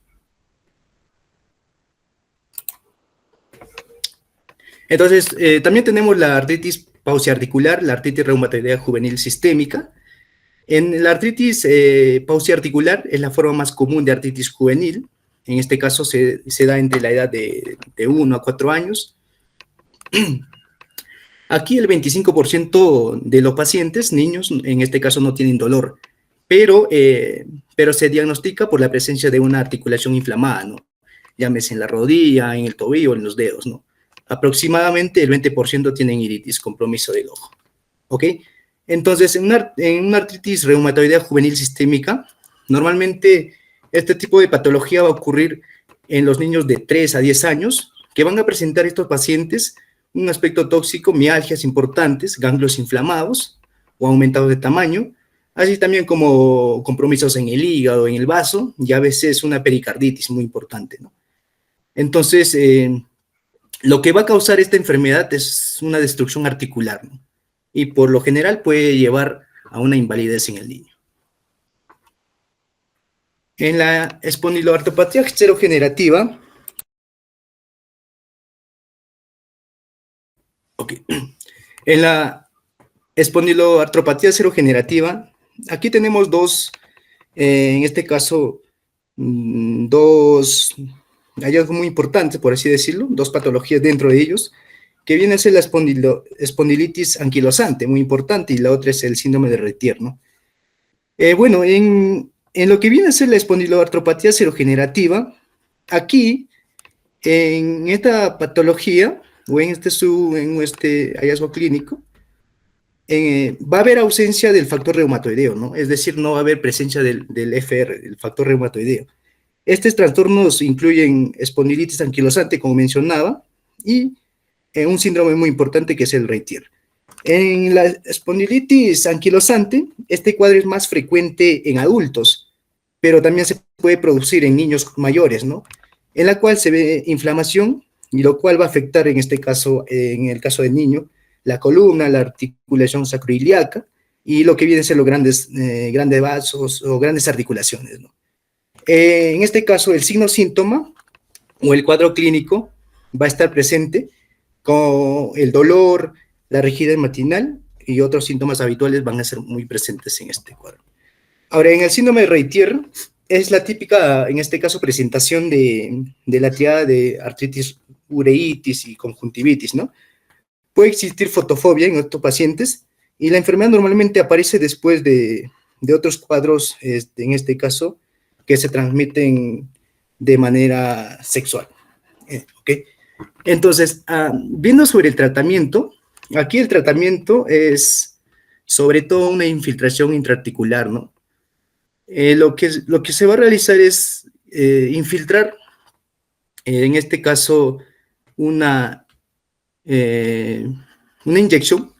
Entonces, también tenemos la artritis pauciarticular, la artritis reumatoidea juvenil sistémica. En la artritis pauciarticular es la forma más común de artritis juvenil. En este caso se da entre la edad de 1 a 4 años. Aquí el 25% de los pacientes, niños, en este caso no tienen dolor, pero se diagnostica por la presencia de una articulación inflamada, ¿no? Llámese en la rodilla, en el tobillo, en los dedos, ¿no? Aproximadamente el 20% tienen iritis, compromiso del ojo, ¿ok? Entonces, en una artritis reumatoidea juvenil sistémica, normalmente este tipo de patología va a ocurrir en los niños de 3 a 10 años, que van a presentar estos pacientes un aspecto tóxico, mialgias importantes, ganglios inflamados o aumentados de tamaño, así también como compromisos en el hígado, en el vaso, y a veces una pericarditis muy importante, ¿no? Entonces, lo que va a causar esta enfermedad es una destrucción articular, ¿no? Y por lo general puede llevar a una invalidez en el niño. En la espondiloartropatía serogenerativa, en la espondiloartropatía serogenerativa, aquí tenemos dos, en este caso, dos hallazgos muy importantes, por así decirlo, dos patologías dentro de ellos, que viene a ser la espondilitis anquilosante, muy importante, y la otra es el síndrome de Retier, ¿no? Bueno, en lo que viene a ser la espondiloartropatía serogenerativa, aquí, en esta patología, o en este hallazgo clínico, va a haber ausencia del factor reumatoideo, ¿no? Es decir, no va a haber presencia del FR, el factor reumatoideo. Estos trastornos incluyen espondilitis anquilosante, como mencionaba, y un síndrome muy importante que es el Retier. En la espondilitis anquilosante, este cuadro es más frecuente en adultos, pero también se puede producir en niños mayores, ¿no? En la cual se ve inflamación, y lo cual va a afectar en este caso, en el caso del niño, la columna, la articulación sacroiliaca, y lo que vienen a ser los grandes vasos o grandes articulaciones, ¿no? En este caso, el signo-síntoma o el cuadro clínico va a estar presente con el dolor, la rigidez matinal y otros síntomas habituales van a ser muy presentes en este cuadro. Ahora, en el síndrome de Retier es la típica, en este caso, presentación de la triada de artritis, ureitis y conjuntivitis, ¿no? Puede existir fotofobia en estos pacientes y la enfermedad normalmente aparece después de otros cuadros, en este caso, que se transmiten de manera sexual. ¿Ok? Entonces, viendo sobre el tratamiento, aquí el tratamiento es sobre todo una infiltración intraarticular, ¿no? Lo que se va a realizar es infiltrar, en este caso, una eh, una inyección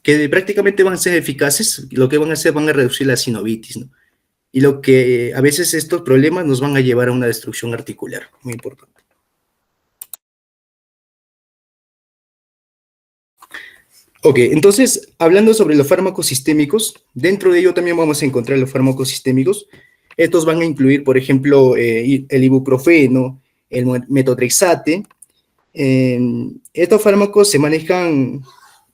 que prácticamente van a ser eficaces, lo que van a hacer van a reducir la sinovitis, ¿no? Y lo que a veces estos problemas nos van a llevar a una destrucción articular, muy importante. Ok, entonces, hablando sobre los fármacos sistémicos, dentro de ello también vamos a encontrar los fármacos sistémicos. Estos van a incluir, por ejemplo, el ibuprofeno, el metotrexate. Estos fármacos se manejan,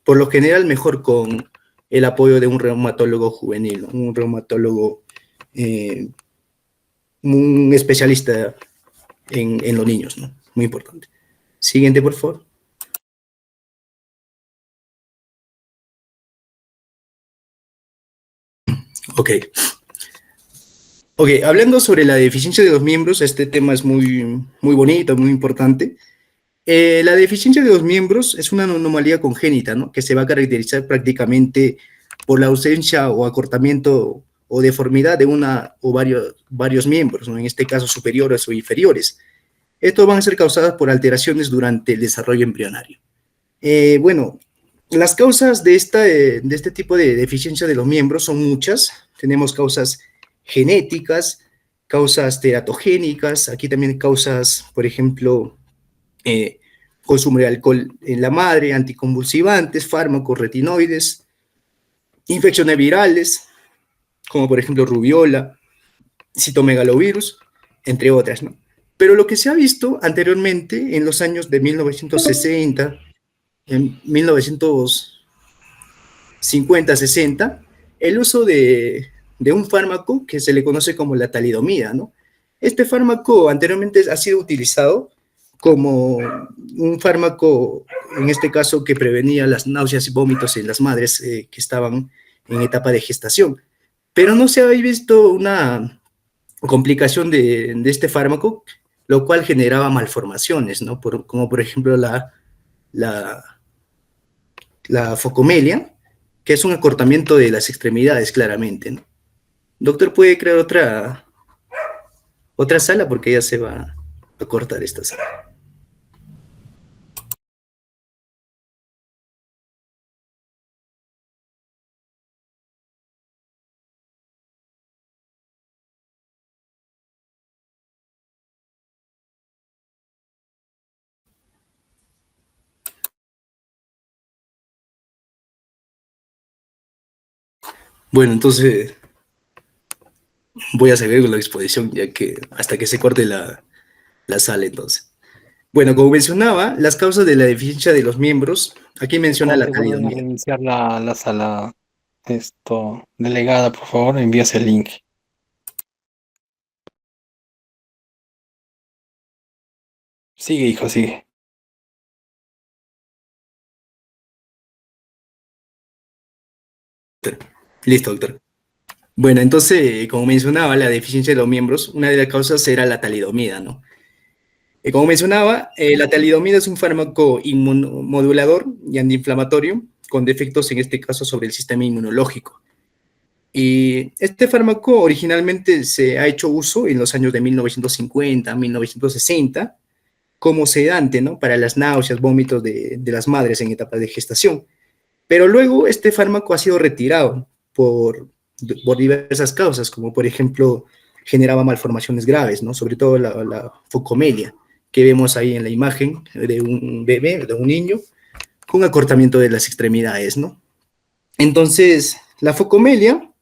por lo general, mejor con el apoyo de un reumatólogo juvenil, ¿no? Un reumatólogo, un especialista en los niños, ¿no? Muy importante. Siguiente, por favor. Ok. Ok, hablando sobre la deficiencia de los miembros, este tema es muy, muy bonito, muy importante. La deficiencia de los miembros es una anomalía congénita, ¿no? Que se va a caracterizar prácticamente por la ausencia o acortamiento o deformidad de una o varios miembros, ¿no? En este caso superiores o inferiores. Estos van a ser causados por alteraciones durante el desarrollo embrionario. Bueno, las causas de este tipo de deficiencia de los miembros son muchas. Tenemos causas genéticas, causas teratogénicas, aquí también causas, por ejemplo, consumo de alcohol en la madre, anticonvulsivantes, fármacos retinoides, infecciones virales, como por ejemplo rubiola, citomegalovirus, entre otras, ¿no? Pero lo que se ha visto anteriormente, en los años de 1960, en 1950, 60, el uso de un fármaco que se le conoce como la talidomida, ¿no? Este fármaco anteriormente ha sido utilizado como un fármaco, en este caso, que prevenía las náuseas y vómitos en las madres que estaban en etapa de gestación. Pero no se había visto una complicación de este fármaco, lo cual generaba malformaciones, ¿no? Como por ejemplo la focomelia, que es un acortamiento de las extremidades, claramente, ¿no? Doctor, ¿puede crear otra sala? Porque ya se va a cortar esta sala. Bueno, entonces voy a seguir con la exposición, ya que hasta que se corte la sala, entonces. Bueno, como mencionaba, las causas de la deficiencia de los miembros, aquí menciona la Te vuelven a talidomida. reiniciar la sala, delegada, por favor, envías el link. Sigue, hijo, sigue. Listo, doctor. Bueno, entonces, como mencionaba, la deficiencia de los miembros, una de las causas era la talidomida, ¿no? Como mencionaba, la talidomida es un fármaco inmunomodulador y antiinflamatorio con defectos, en este caso, sobre el sistema inmunológico. Y este fármaco originalmente se ha hecho uso en los años de 1950, 1960, como sedante, ¿no? Para las náuseas, vómitos de las madres en etapa de gestación. Pero luego este fármaco ha sido retirado por diversas causas, como por ejemplo generaba malformaciones graves, ¿no? Sobre todo la focomelia, que vemos ahí en la imagen de un bebé, de un niño, con acortamiento de las extremidades, ¿no? Entonces, la focomelia,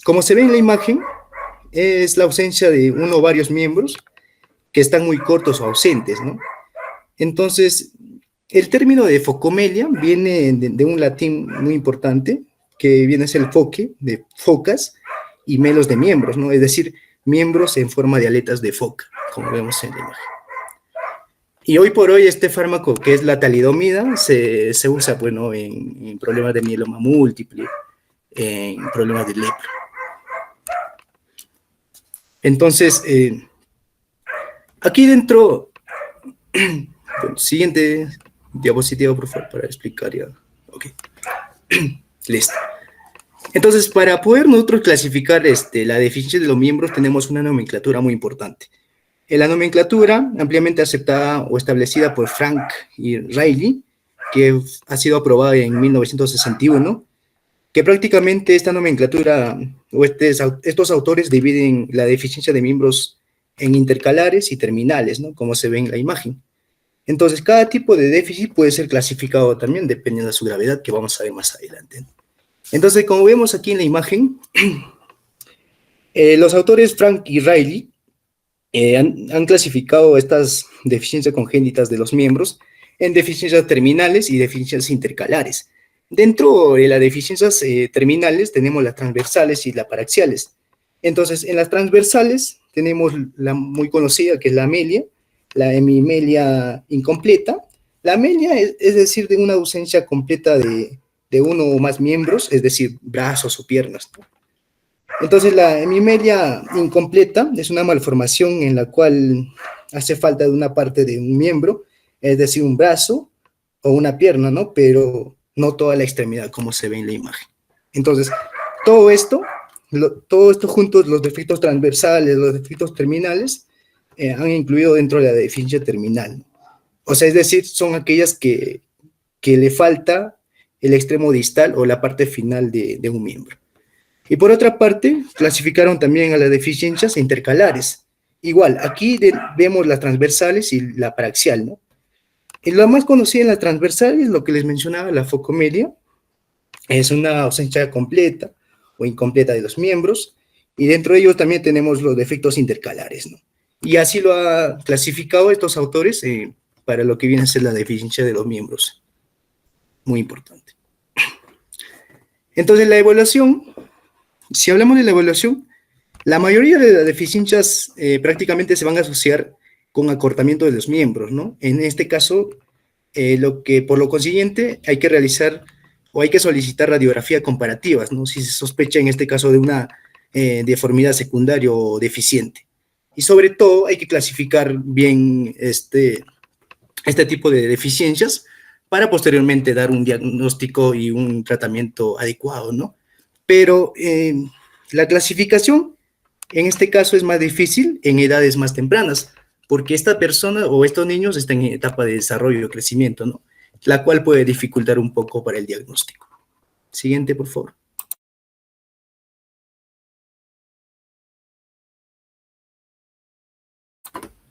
como se ve en la imagen, es la ausencia de uno o varios miembros que están muy cortos o ausentes, ¿no? Entonces, el término de focomelia viene de un latín muy importante, que viene a ser el foque, de focas, y melos de miembros, ¿no? Es decir, miembros en forma de aletas de foca, como vemos en la imagen. Y hoy por hoy este fármaco, que es la talidomida, se usa, bueno, en problemas de mieloma múltiple, en problemas de lepra. Entonces, aquí dentro, bueno, siguiente diapositiva, por favor, para explicar ya. Ok. Listo. Entonces, para poder nosotros clasificar la deficiencia de los miembros, tenemos una nomenclatura muy importante. La nomenclatura ampliamente aceptada o establecida por Frank y Riley, que ha sido aprobada en 1961, que prácticamente esta nomenclatura o estos autores dividen la deficiencia de miembros en intercalares y terminales, ¿no? Como se ve en la imagen. Entonces, cada tipo de déficit puede ser clasificado también dependiendo de su gravedad, que vamos a ver más adelante. Entonces, como vemos aquí en la imagen, los autores Frank y Riley han clasificado estas deficiencias congénitas de los miembros en deficiencias terminales y deficiencias intercalares. Dentro de las deficiencias terminales tenemos las transversales y las paraxiales. Entonces, en las transversales tenemos la muy conocida, que es la amelia, la hemimelia incompleta. La amelia es decir, de una ausencia completa de uno o más miembros, es decir, brazos o piernas, ¿no? Entonces, la hemimelia incompleta es una malformación en la cual hace falta de una parte de un miembro, es decir, un brazo o una pierna, ¿no? Pero no toda la extremidad, como se ve en la imagen. Entonces, todo esto juntos, los defectos transversales, los defectos terminales, han incluido dentro de la deficiencia terminal. O sea, es decir, son aquellas que le falta el extremo distal o la parte final de un miembro. Y por otra parte, clasificaron también a las deficiencias intercalares. Igual, aquí vemos las transversales y la paraxial, ¿no? Y lo más conocido en las transversales, lo que les mencionaba, la focomelia, es una ausencia completa o incompleta de los miembros, y dentro de ellos también tenemos los defectos intercalares, ¿no? Y así lo ha clasificado estos autores para lo que viene a ser la deficiencia de los miembros. Muy importante. Entonces, la evaluación, si hablamos de la evaluación, la mayoría de las deficiencias prácticamente se van a asociar con acortamiento de los miembros, ¿no? En este caso, por lo consiguiente, hay que realizar o hay que solicitar radiografías comparativas, ¿no? Si se sospecha en este caso de una deformidad secundaria o deficiente. Y sobre todo, hay que clasificar bien este tipo de deficiencias para posteriormente dar un diagnóstico y un tratamiento adecuado, ¿no? Pero la clasificación, en este caso, es más difícil en edades más tempranas, porque esta persona o estos niños están en etapa de desarrollo y crecimiento, ¿no? La cual puede dificultar un poco para el diagnóstico. Siguiente, por favor.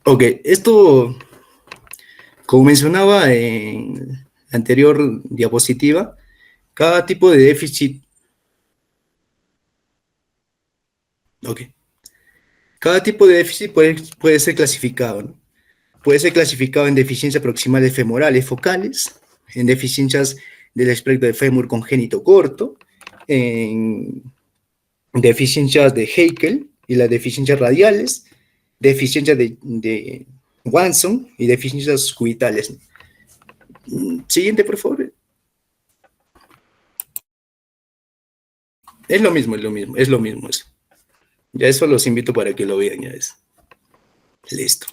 Ok, esto, como mencionaba en la anterior diapositiva, cada tipo de déficit... Ok. Cada tipo de déficit puede ser clasificado, ¿no? Puede ser clasificado en deficiencias proximales femorales focales, en deficiencias del espectro de fémur congénito corto, en deficiencias de Haeckel y las deficiencias radiales, deficiencias de Wanson y deficiencias cubitales. Siguiente, por favor. Es lo mismo eso. Ya eso los invito para que lo vean, ya es. Listo.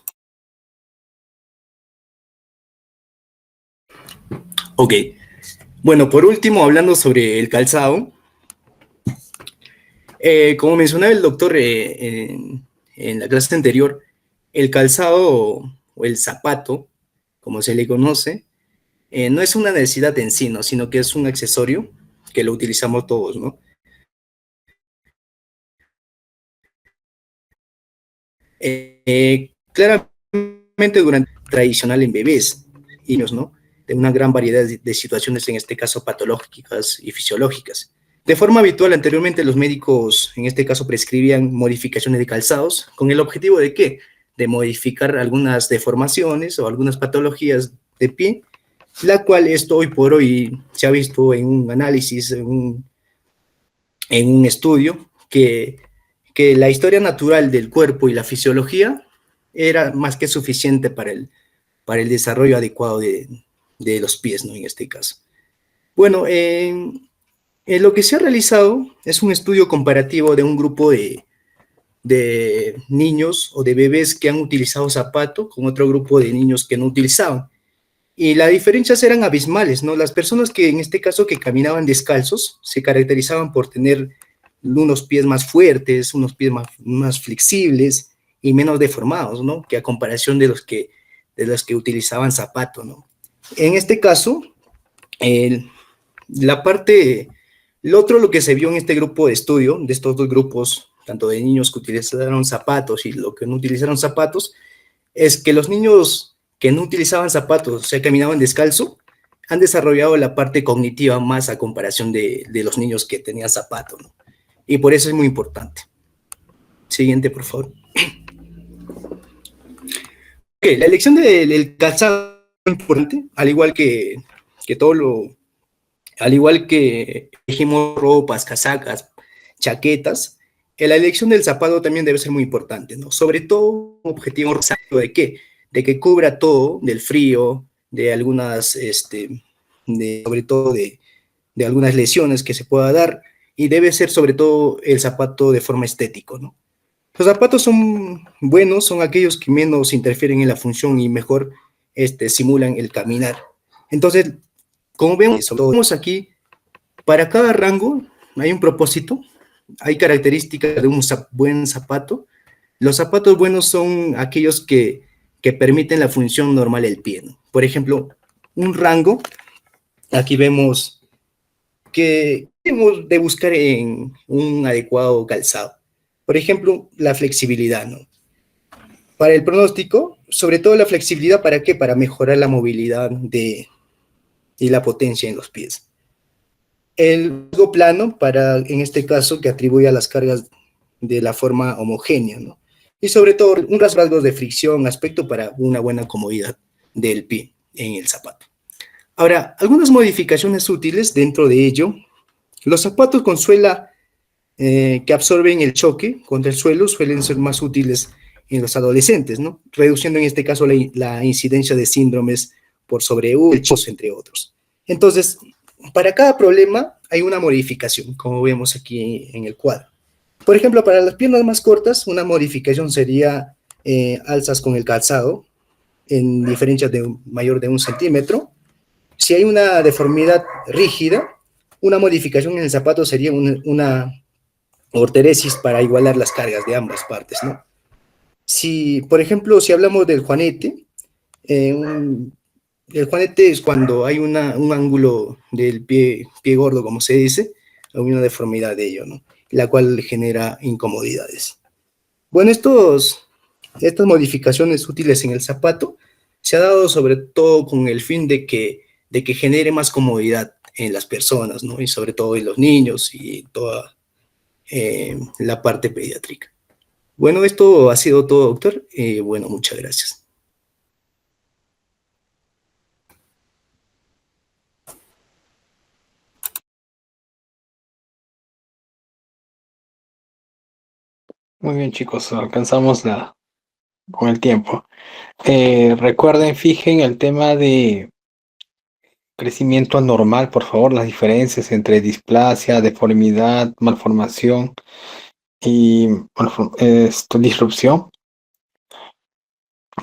Ok. Bueno, por último, hablando sobre el calzado. Como mencionaba el doctor en la clase anterior, el calzado o el zapato, como se le conoce, no es una necesidad en sí, ¿no? Sino que es un accesorio que lo utilizamos todos, ¿no? Claramente durante tradicional en bebés y niños, ¿no? De una gran variedad de situaciones, en este caso patológicas y fisiológicas. De forma habitual, anteriormente los médicos, en este caso, prescribían modificaciones de calzados con el objetivo de ¿qué? De modificar algunas deformaciones o algunas patologías de pie, la cual esto hoy por hoy se ha visto en un análisis, en un estudio, que la historia natural del cuerpo y la fisiología era más que suficiente para el desarrollo adecuado de los pies, ¿no? En este caso. Bueno, lo que se ha realizado es un estudio comparativo de un grupo de niños o de bebés que han utilizado zapato con otro grupo de niños que no utilizaban. Y las diferencias eran abismales, ¿no? Las personas que en este caso que caminaban descalzos se caracterizaban por tener unos pies más fuertes, unos pies más flexibles y menos deformados, ¿no? Que a comparación de los que utilizaban zapatos, ¿no? En este caso, el, la parte, lo que se vio en este grupo de estudio, de estos dos grupos, tanto de niños que utilizaron zapatos y los que no utilizaron zapatos, es que los niños que no utilizaban zapatos, o sea, caminaban descalzo, han desarrollado la parte cognitiva más a comparación de los niños que tenían zapatos, ¿no? Y por eso es muy importante. Siguiente, por favor. Okay, la elección del calzado es importante, que todo lo, al igual que elegimos ropas, casacas, chaquetas, la elección del zapato también debe ser muy importante, ¿no? Sobre todo un objetivo exacto de qué, de que cubra todo, del frío, de algunas, sobre todo de algunas lesiones que se pueda dar, y debe ser sobre todo el zapato de forma estético, ¿no? Los zapatos son buenos, son aquellos que menos interfieren en la función y mejor simulan el caminar. Entonces, como vemos aquí, para cada rango hay un propósito, hay características de un buen zapato. Los zapatos buenos son aquellos que permiten la función normal del pie, ¿no? Por ejemplo, un rango, aquí vemos que debemos de buscar en un adecuado calzado. Por ejemplo, la flexibilidad, ¿no? Para el pronóstico, sobre todo la flexibilidad, ¿para qué? Para mejorar la movilidad y la potencia en los pies. El rasgo plano, en este caso, que atribuye a las cargas de la forma homogénea, ¿no? Y sobre todo, unos rasgos de fricción, aspecto para una buena comodidad del pie en el zapato. Ahora, algunas modificaciones útiles dentro de ello. Los zapatos con suela que absorben el choque contra el suelo suelen ser más útiles en los adolescentes, ¿no? Reduciendo en este caso la incidencia de síndromes por sobreusos, entre otros. Entonces, para cada problema hay una modificación, como vemos aquí en el cuadro. Por ejemplo, para las piernas más cortas, una modificación sería alzas con el calzado en diferencias mayor de 1 centímetro. Si hay una deformidad rígida, una modificación en el zapato sería una orteresis para igualar las cargas de ambas partes, ¿no? Si, por ejemplo, si hablamos del juanete, el juanete es cuando hay un ángulo del pie gordo, como se dice, o una deformidad de ello, ¿no? La cual genera incomodidades. Bueno, estas modificaciones útiles en el zapato se ha dado sobre todo con el fin de que genere más comodidad en las personas, ¿no? Y sobre todo en los niños y toda la parte pediátrica. Bueno, esto ha sido todo, doctor. Bueno, muchas gracias. Muy bien, chicos, alcanzamos con el tiempo. Recuerden, fijen el tema de crecimiento anormal, por favor, las diferencias entre displasia, deformidad, malformación y disrupción.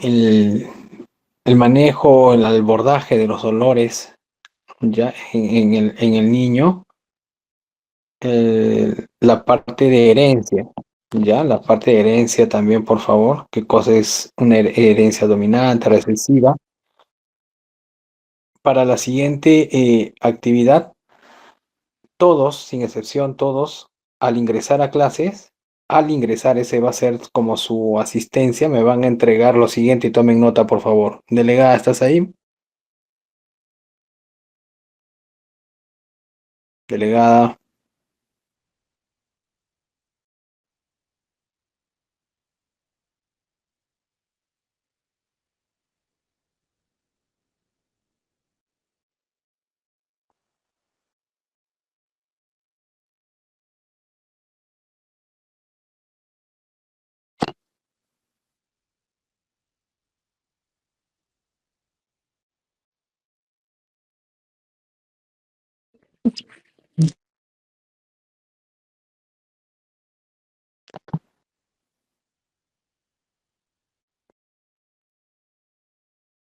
El, el manejo, el abordaje de los dolores ya en el niño, la parte de herencia, ya la parte de herencia también, por favor, qué cosa es una herencia dominante, recesiva. Para la siguiente actividad, todos, sin excepción, todos, al ingresar a clases, al ingresar, ese va a ser como su asistencia, me van a entregar lo siguiente y tomen nota, por favor. Delegada, ¿estás ahí? Delegada.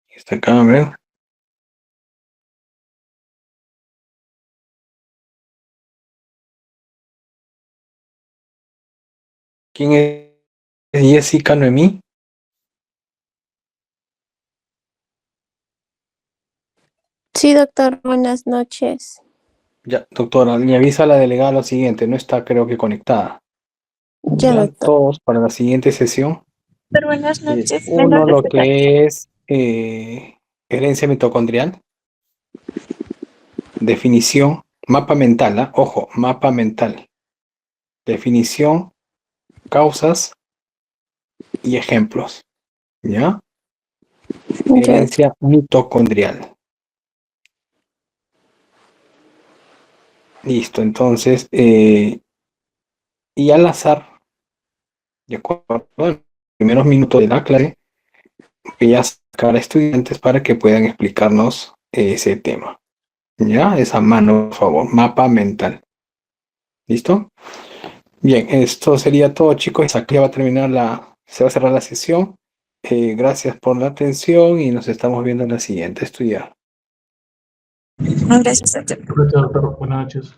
Está acá, a ver. ¿Quién es Jessica Noemí. Sí, doctor, buenas noches. Ya, doctora, le avisa a la delegada lo siguiente, no está creo que conectada. Ya, Ya, doctor. todos para la siguiente sesión. Pero buenas noches, Uno, menor de lo edad. que es herencia mitocondrial, definición, mapa mental, ¿ah? Ojo, mapa mental, definición, causas y ejemplos, ¿ya? Ya, Herencia mitocondrial. Listo, entonces, y al azar, de acuerdo, en los primeros minutos de la clase, voy a sacar a estudiantes para que puedan explicarnos ese tema. ¿Ya? Esa mano, por favor, mapa mental. ¿Listo? Bien, esto sería todo, chicos. Aquí va a terminar se va a cerrar la sesión. Gracias por la atención y nos estamos viendo en la siguiente. Estudiar. Gracias, doctor. Gracias, doctor. Buenas noches.